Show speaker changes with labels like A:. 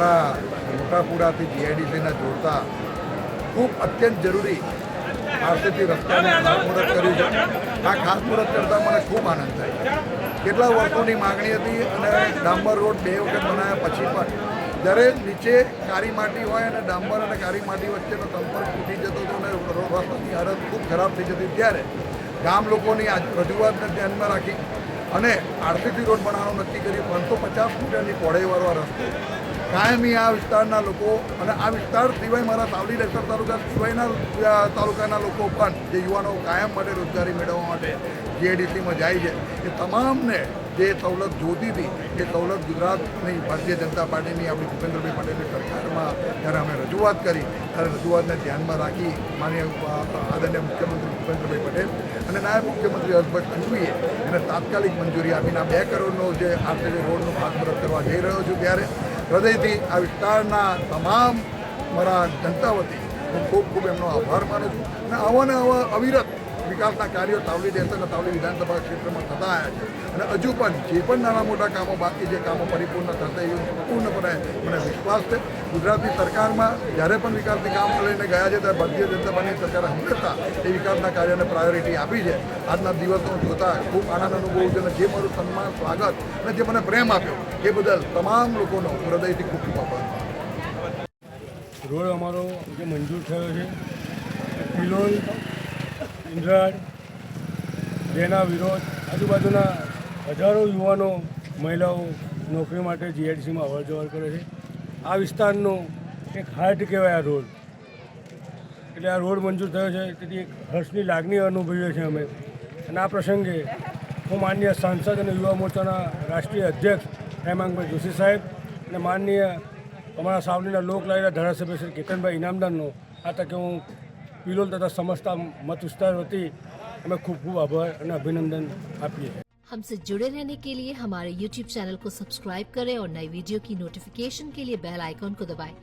A: અમારા મોટાપુરાથી જીઆઈડીસીને જોડતા ખૂબ અત્યંત જરૂરી આરસીસી રસ્તાનું ખાતમુહૂર્ત કર્યું છે. આ ખાતમુહૂર્ત કરતાં મને ખૂબ આનંદ થાય. કેટલા વર્ષોની માગણી હતી અને ડાંબર રોડ 2 વખત બનાવ્યા પછી પણ જ્યારે નીચે કાળી માટી હોય અને ડાંબર અને કાળી માટી વચ્ચેનો સંપર્ક તૂટી જતો હતો અને રસ્તાની હાલત ખૂબ ખરાબ થઈ જતી, ત્યારે ગામ લોકોની રજૂઆતને ધ્યાનમાં રાખી અને આરસીસી રોડ બનાવવાનું નક્કી કર્યું. 550 મીટરની પહોળાઈવાળો રસ્તો કાયમી આ વિસ્તારના લોકો અને આ વિસ્તાર સિવાય મારા સાવલી ડેસર તાલુકા સિવાયના તાલુકાના લોકો પણ જે યુવાનો કાયમ માટે રોજગારી મેળવવા માટે જીઆઈડીસીમાં જાય છે એ તમામને જે સવલત જોતી હતી એ સવલત ગુજરાતની ભારતીય જનતા પાર્ટીની આપણી ભૂપેન્દ્રભાઈ પટેલની સરકારમાં જ્યારે અમે રજૂઆત કરી ત્યારે રજૂઆતને ધ્યાનમાં રાખી માનનીય આદરણીય મુખ્યમંત્રી ભૂપેન્દ્રભાઈ પટેલ અને નાયબ મુખ્યમંત્રી હર્ષભાઈ સંઘવીએ એને તાત્કાલિક મંજૂરી આપીને 2 કરોડનો જે આરસીસી રોડનું ખાતમુહૂર્ત કરવા જઈ રહ્યો છું, ત્યારે હૃદયથી આ વિસ્તારના તમામ મારા જનતા વતી હું ખૂબ ખૂબ એમનો આભાર માનું છું. અને આવા અવિરત વિકાસના કાર્યો સાવલી ડેસર અને સાવલી વિધાનસભા ક્ષેત્રમાં થતા આવ્યા છે અને હજુ પણ જે પણ નાના મોટા કામો બાકી જે કામો પરિપૂર્ણ થશે એ પૂર્ણપણે મને વિશ્વાસ છે. ગુજરાતની સરકારમાં જ્યારે પણ વિકાસની કામ લઈને ગયા છે ત્યારે ભારતીય જનતા પાર્ટીની સરકારે હંમેશા એ વિકાસના કાર્યને પ્રાયોરિટી આપી છે. આજના દિવસો જોતા ખૂબ આનંદ અનુભવું છે અને જે મારું સન્માન, સ્વાગત અને જે મને પ્રેમ આપ્યો એ બદલ તમામ લોકોનો હૃદયથી ખૂબ ખૂબ આભાર.
B: રોડ અમારો જે મંજૂર થયો છે પિલોલ, ઇન્દ્રાડ, જેના વિરોધ આજુબાજુના હજારો યુવાનો, મહિલાઓ નોકરી માટે જીઆઈડીસીમાં અવર જવર કરે છે. આ વિસ્તારનો એક હાર્ટ કહેવાય આ રોડ. એટલે આ રોડ મંજૂર થયો છે તેથી એક હર્ષની લાગણી અનુભવીએ છીએ અમે. અને આ પ્રસંગે હું માનનીય સાંસદ અને યુવા મોરચાના રાષ્ટ્રીય અધ્યક્ષ હેમાંગભાઈ જોશી સાહેબ અને માનનીય અમારા સાવલીના લોકલાડીના ધારાસભ્ય શ્રી કેતનભાઈ ઇનામદારનો આ તકે હું પિલોલ તથા સમસ્તા મત વિસ્તાર વતી हमें खूब खूब आभार और अभिनंदन आपिए।
C: हमसे जुड़े रहने के लिए हमारे YouTube चैनल को सब्सक्राइब करें और नई वीडियो की नोटिफिकेशन के लिए बेल आइकॉन को दबाएं।